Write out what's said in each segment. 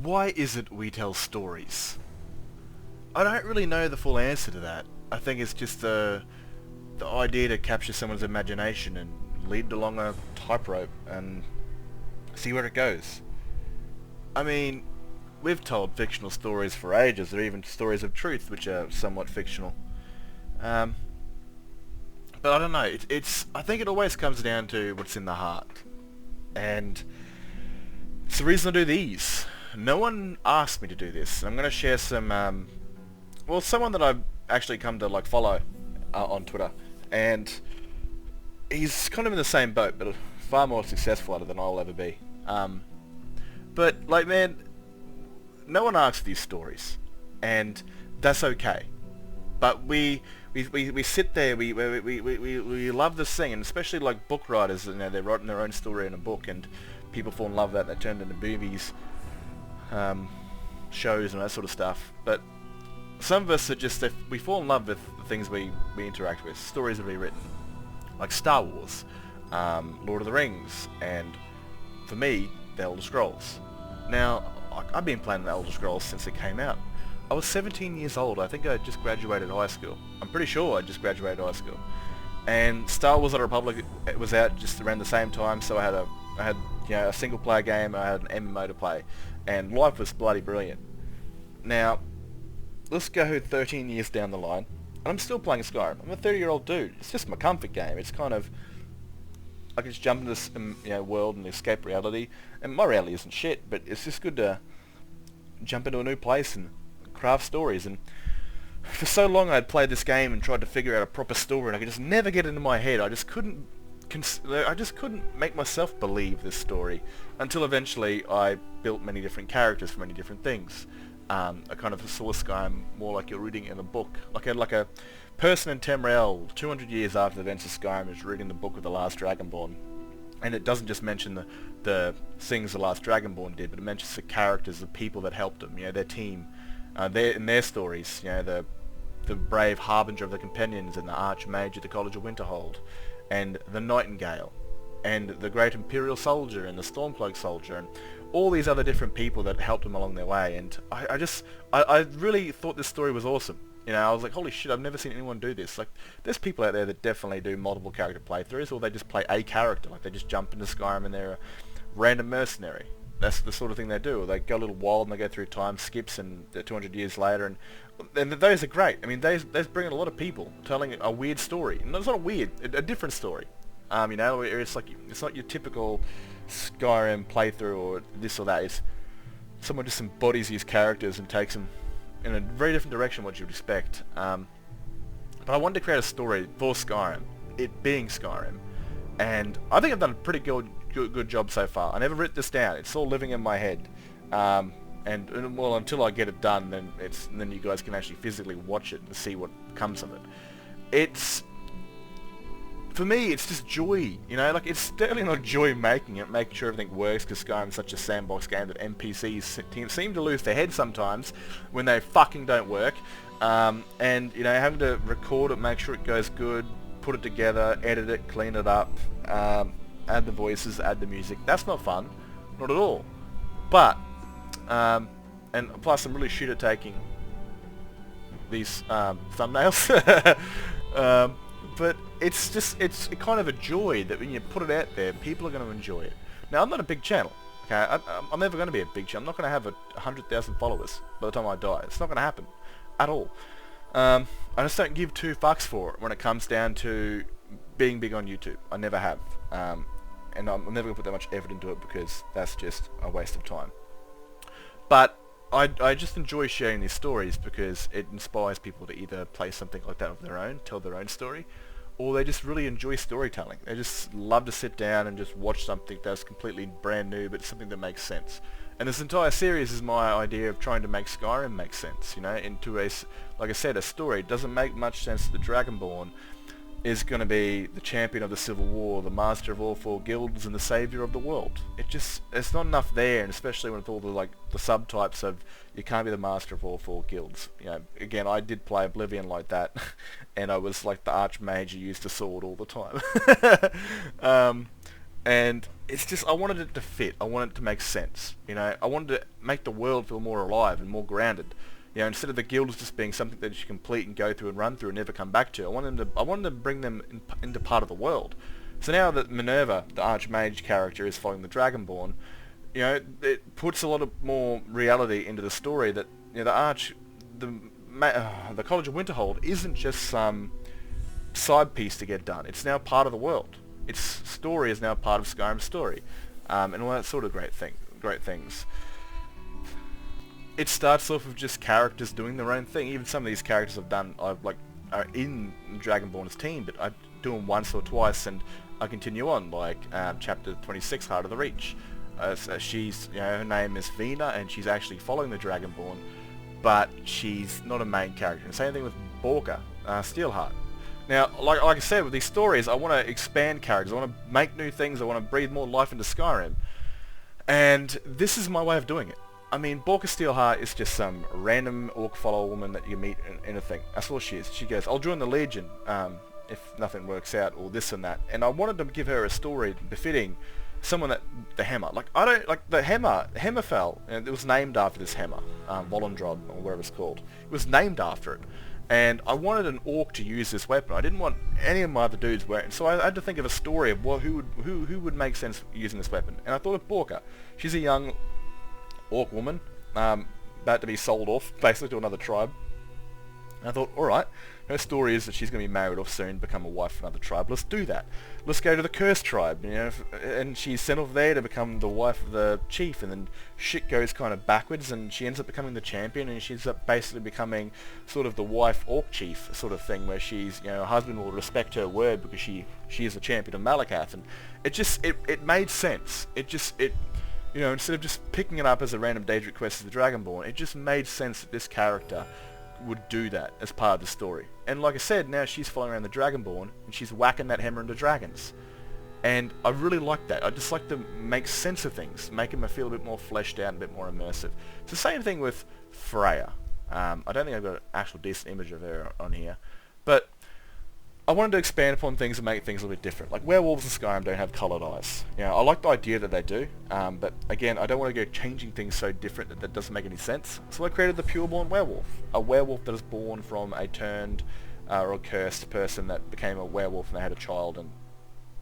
Why is it we tell stories? I don't really know the full answer to that. I think it's just the idea to capture someone's imagination and lead along a tightrope and see where it goes. I mean, we've told fictional stories for ages, or even stories of truth which are somewhat fictional. Um, but I don't know. It's. I think it always comes down to what's in the heart, and it's the reason I do these. No one asked me to do this. I'm going to share some. Well, someone that I've actually come to like follow on Twitter, and he's kind of in the same boat, but far more successful at it than I'll ever be. But like, man, no one asks these stories, and that's okay. But we sit there, we love this thing, and especially like book writers, they're writing their own story in a book, and people fall in love with that, and they turn into movies, shows, and that sort of stuff. But some of us are just, we fall in love with the things we interact with, stories that we written, like Star Wars, Lord of the Rings, and for me, The Elder Scrolls. Now, I've been playing The Elder Scrolls since it came out. I was 17 years old. I think I just graduated high school. I'm pretty sure I just graduated high school. And Star Wars: The Republic, it was out just around the same time, so I had a single player game, I had an MMO to play, and life was bloody brilliant. Now, let's go 13 years down the line, and I'm still playing Skyrim. I'm a 30-year-old dude. It's just my comfort game. It's kind of, I can just jump into this world and escape reality, and my reality isn't shit, but it's just good to jump into a new place and craft stories. And for so long I'd played this game and tried to figure out a proper story, and I could just never get it into my head. I just couldn't make myself believe this story until eventually I built many different characters for many different things. I kind of saw Skyrim more like you're reading in a book, like a person in Tamriel 200 years after the events of Skyrim is reading the book of the Last Dragonborn, and it doesn't just mention the things the Last Dragonborn did, but it mentions the characters, the people that helped them, their team, their stories, the brave harbinger of the companions and the archmage at the College of Winterhold, and the Nightingale, and the great Imperial soldier and the Stormcloak soldier, and all these other different people that helped them along their way. And I really thought this story was awesome. I was like, holy shit, I've never seen anyone do this. Like, there's people out there that definitely do multiple character playthroughs, or they just play a character. Like, they just jump into Skyrim and they're a random mercenary. That's the sort of thing they do. Or they go a little wild and they go through time skips and they're 200 years later. And those are great. I mean, those bring in a lot of people telling a weird story. No, it's not weird, a different story. It's like, it's not your typical Skyrim playthrough or this or that. It's someone just embodies these characters and takes them in a very different direction what you'd expect. But I wanted to create a story for Skyrim, it being Skyrim, and I think I've done a pretty good job so far. I never wrote this down. It's all living in my head. And well, until I get it done, then you guys can actually physically watch it and see what comes of it. It's, for me, it's just joy, like, it's certainly not joy making it, making sure everything works, because Skyrim's such a sandbox game that NPCs seem to lose their head sometimes when they fucking don't work, and, having to record it, make sure it goes good, put it together, edit it, clean it up, add the voices, add the music, that's not fun, not at all. But, and plus I'm really shit at taking these thumbnails, but it's kind of a joy that when you put it out there, people are going to enjoy it. Now, I'm not a big channel, okay? I'm never going to be a big channel. I'm not going to have 100,000 followers by the time I die. It's not going to happen at all. I just don't give two fucks for it when it comes down to being big on YouTube. I never have. And I'm never going to put that much effort into it because that's just a waste of time. But I just enjoy sharing these stories because it inspires people to either play something like that of their own, tell their own story, or they just really enjoy storytelling. They just love to sit down and just watch something that's completely brand new, but something that makes sense. And this entire series is my idea of trying to make Skyrim make sense, into like I said, a story. It doesn't make much sense that the Dragonborn is going to be the champion of the Civil War, the master of all four guilds, and the savior of the world. It's not enough there, and especially with all the subtypes of you can't be the master of all four guilds. Again, I did play Oblivion like that, and I was like the archmage who used a sword all the time. And it's just, I wanted it to fit. I wanted it to make sense. You know, I wanted to make the world feel more alive and more grounded. You know, instead of the guilds just being something that you complete and go through and run through and never come back to, I wanted to bring them into part of the world. So now that Minerva, the Archmage character, is following the Dragonborn, you know, it puts a lot of more reality into the story that, you know, the College of Winterhold isn't just some side piece to get done. It's now part of the world. Its story is now part of Skyrim's story, and all that sort of great things. It starts off with just characters doing their own thing. Even some of these characters are in Dragonborn's team, but I do them once or twice, and I continue on. Like chapter 26, Heart of the Reach. She's, you know, her name is Vina, and she's actually following the Dragonborn, but she's not a main character. And same thing with Borka, Steelheart. Now, like I said, with these stories, I want to expand characters. I want to make new things. I want to breathe more life into Skyrim. And this is my way of doing it. I mean, Borka Steelheart is just some random orc follower woman that you meet in a thing. That's all she is. She goes, I'll join the Legion if nothing works out, or this and that. And I wanted to give her a story befitting someone that, the Hammer. Like, I don't, like, the Hammerfell, and it was named after this hammer, Volendrod, or whatever it's called. It was named after it. And I wanted an orc to use this weapon. I didn't want any of my other dudes wearing it. So I had to think of a story of, well, who would make sense using this weapon. And I thought of Borka. She's a young orc woman, about to be sold off, basically, to another tribe. And I thought, alright, her story is that she's going to be married off soon, become a wife of another tribe. Let's do that. Let's go to the Cursed tribe, you know, and she's sent off there to become the wife of the chief, and then shit goes kind of backwards, and she ends up becoming the champion, and she ends up basically becoming sort of the wife orc chief sort of thing, where she's, you know, her husband will respect her word because she is the champion of Malakath, and it made sense. You know, instead of just picking it up as a random Daedric quest as the Dragonborn, it just made sense that this character would do that as part of the story. And like I said, now she's following around the Dragonborn, and she's whacking that hammer into dragons. And I really like that. I just like to make sense of things, make them feel a bit more fleshed out and a bit more immersive. It's the same thing with Freya. I don't think I've got an actual decent image of her on here, but I wanted to expand upon things and make things a little bit different. Like, werewolves in Skyrim don't have coloured eyes. You know, I like the idea that they do, but again, I don't want to go changing things so different that doesn't make any sense. So I created the Pureborn Werewolf. A werewolf that is born from a turned or a cursed person that became a werewolf and they had a child, and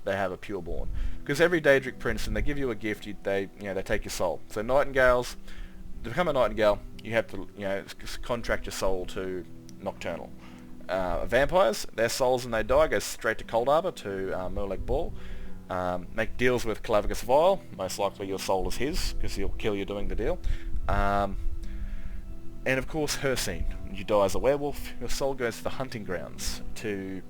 they have a Pureborn. Because every Daedric prince, when they give you a gift, they take your soul. So nightingales, to become a nightingale, you have to, you know, contract your soul to Nocturnal. Vampires, their souls when they die go straight to Cold Arbor, to Merleg Ball. Make deals with Clavicus Vile, most likely your soul is his, because he'll kill you doing the deal. And of course Hircine, when you die as a werewolf, your soul goes to the hunting grounds to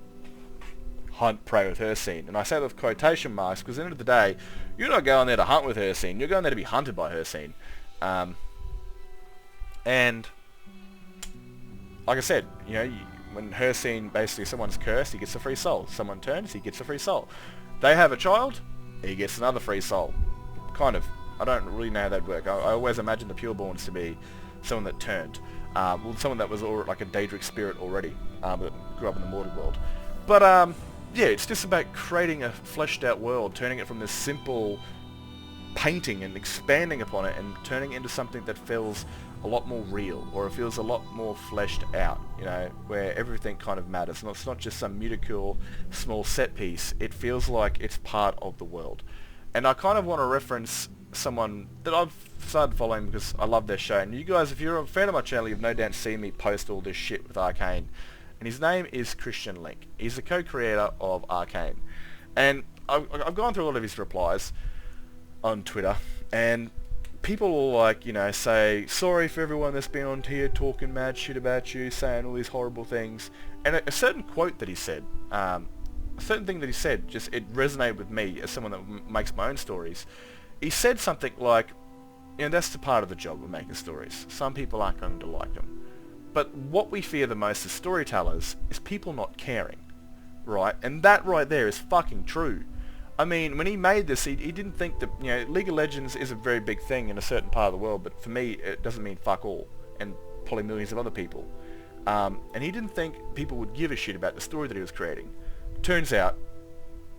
hunt prey with Hircine. And I say that with quotation marks, because at the end of the day, you're not going there to hunt with Hircine, you're going there to be hunted by Hircine. And like I said, you know, when Hircine, basically someone's cursed, he gets a free soul. Someone turns, he gets a free soul. They have a child, he gets another free soul. Kind of. I don't really know how that'd work. I always imagined the Pureborns to be someone that turned. Well, someone that was like a Daedric spirit already, that grew up in the mortal world. But yeah, it's just about creating a fleshed out world, turning it from this simple painting and expanding upon it and turning it into something that feels a lot more real, or it feels a lot more fleshed out, you know, where everything kind of matters. And it's not just some muticle small set piece, it feels like it's part of the world. And I kind of want to reference someone that I've started following because I love their show. And you guys, if you're a fan of my channel, you've no doubt seen me post all this shit with Arcane. And his name is Christian Link. He's the co-creator of Arcane. And I've gone through a lot of his replies on Twitter, and people will, like, you know, say, sorry for everyone that's been on here talking mad shit about you, saying all these horrible things. And a certain quote that he said, a certain thing that he said, just, it resonated with me as someone that makes my own stories. He said something like, you know, that's the part of the job of making stories. Some people aren't going to like them. But what we fear the most as storytellers is people not caring, right? And that right there is fucking true. I mean, when he made this, he didn't think that, you know, League of Legends is a very big thing in a certain part of the world, but for me, it doesn't mean fuck all, and probably millions of other people. And he didn't think people would give a shit about the story that he was creating. Turns out,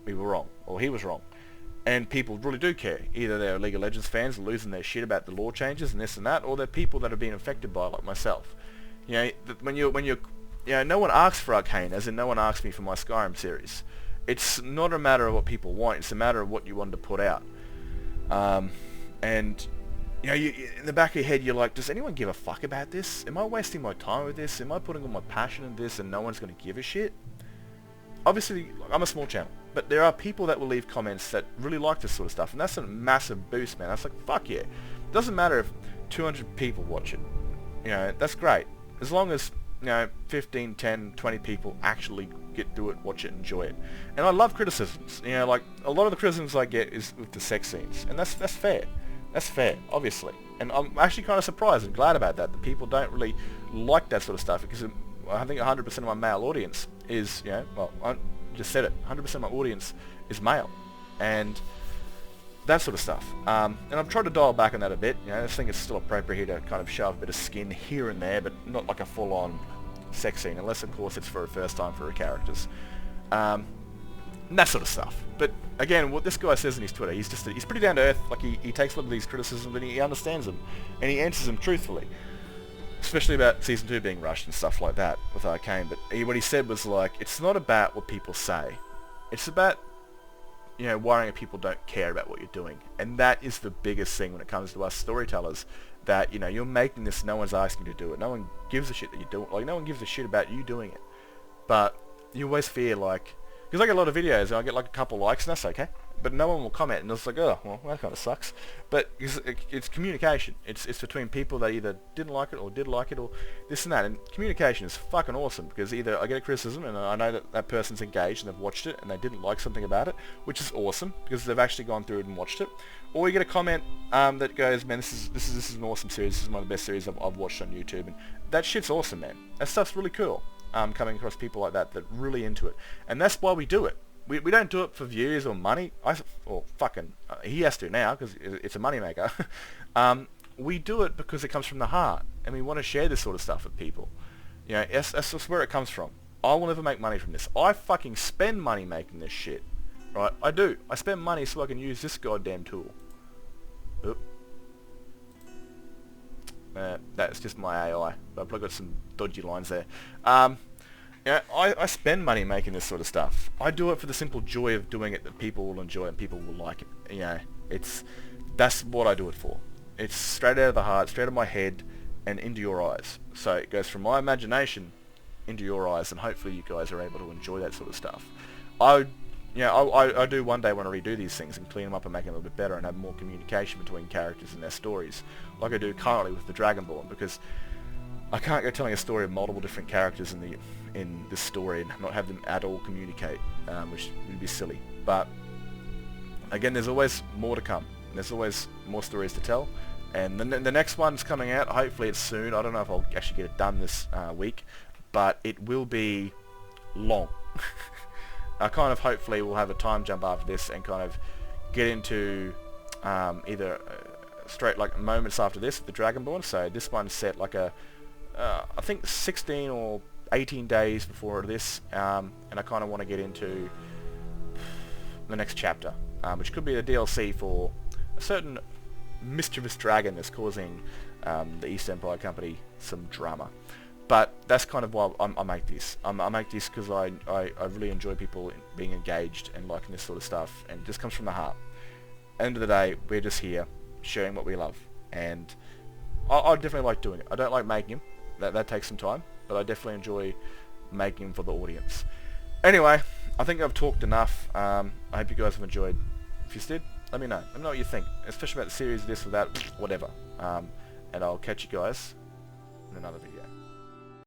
we were wrong, or he was wrong. And people really do care. Either they're League of Legends fans losing their shit about the lore changes and this and that, or they're people that are being affected by it, like myself. You know, when you're, you know, no one asks for Arcane, as in no one asks me for my Skyrim series. It's not a matter of what people want, it's a matter of what you want to put out. And, you know, in the back of your head, you're like, does anyone give a fuck about this? Am I wasting my time with this? Am I putting all my passion in this and no one's going to give a shit? Obviously, I'm a small channel, but there are people that will leave comments that really like this sort of stuff, and that's a massive boost, man. That's like, fuck yeah. Doesn't matter if 200 people watch it. You know, that's great. As long as, you know, 15, 10, 20 people actually get through it, watch it, enjoy it. And I love criticisms. You know, like, a lot of the criticisms I get is with the sex scenes, and that's fair. That's fair, obviously. And I'm actually kind of surprised and glad about that people don't really like that sort of stuff, because I think 100% of my male audience is, you know, well, I just said it, 100% of my audience is male, and that sort of stuff. And I'm trying to dial back on that a bit. You know, I think it's still appropriate here to kind of show a bit of skin here and there, but not like a full-on sex scene, unless, of course, it's for a first time for the characters. And that sort of stuff. But again, what this guy says in his Twitter, he's pretty down to earth. Like, he takes a lot of these criticisms and he understands them, and he answers them truthfully. Especially about Season 2 being rushed and stuff like that with Arcane. But what he said was like, it's not about what people say. It's about, you know, worrying if people don't care about what you're doing. And that is the biggest thing when it comes to us storytellers. That, you know, you're making this, no one's asking you to do it. No one gives a shit that you do it. Like, no one gives a shit about you doing it. But you always fear, like, because I get a lot of videos and I get like a couple likes and that's okay. But no one will comment, and it's like, oh, well, that kind of sucks. But it's communication. It's between people that either didn't like it or did like it or this and that. And communication is fucking awesome, because either I get a criticism and I know that that person's engaged and they've watched it and they didn't like something about it, which is awesome because they've actually gone through it and watched it. Or you get a comment that goes, man, this is an awesome series. This is one of the best series I've watched on YouTube, and that shit's awesome, man. That stuff's really cool. Coming across people like that that really into it, and that's why we do it. We don't do it for views or money. He has to now because it's a moneymaker. We do it because it comes from the heart, and we want to share this sort of stuff with people. You know, that's where it comes from. I will never make money from this. I fucking spend money making this shit. Right? I do. I spend money so I can use this goddamn tool. Oop. That's just my AI. I've probably got some dodgy lines there. Yeah, I spend money making this sort of stuff. I do it for the simple joy of doing it, that people will enjoy and people will like it. You know, that's what I do it for. It's straight out of the heart, straight out of my head, and into your eyes. So it goes from my imagination into your eyes, and hopefully you guys are able to enjoy that sort of stuff. I do one day want to redo these things and clean them up and make them a little bit better and have more communication between characters and their stories, like I do currently with the Dragonborn, because I can't go telling a story of multiple different characters in this story and not have them at all communicate, which would be silly. But again, there's always more to come. There's always more stories to tell, and the next one's coming out. Hopefully it's soon. I don't know if I'll actually get it done this week, but it will be long. I kind of hopefully will have a time jump after this and kind of get into either straight like moments after this, the Dragonborn. So this one's set like a I think 16 or 18 days before this, and I kind of want to get into the next chapter, which could be the DLC for a certain mischievous dragon that's causing the East Empire Company some drama. But that's kind of why I make this. I make this because I really enjoy people being engaged and liking this sort of stuff, and it just comes from the heart. End of the day, we're just here sharing what we love, and I definitely like doing it. I don't like making them. That takes some time, but I definitely enjoy making them for the audience. Anyway, I think I've talked enough. I hope you guys have enjoyed. If you did, let me know. Let me know what you think, especially about the series, this or that, whatever. And I'll catch you guys in another video.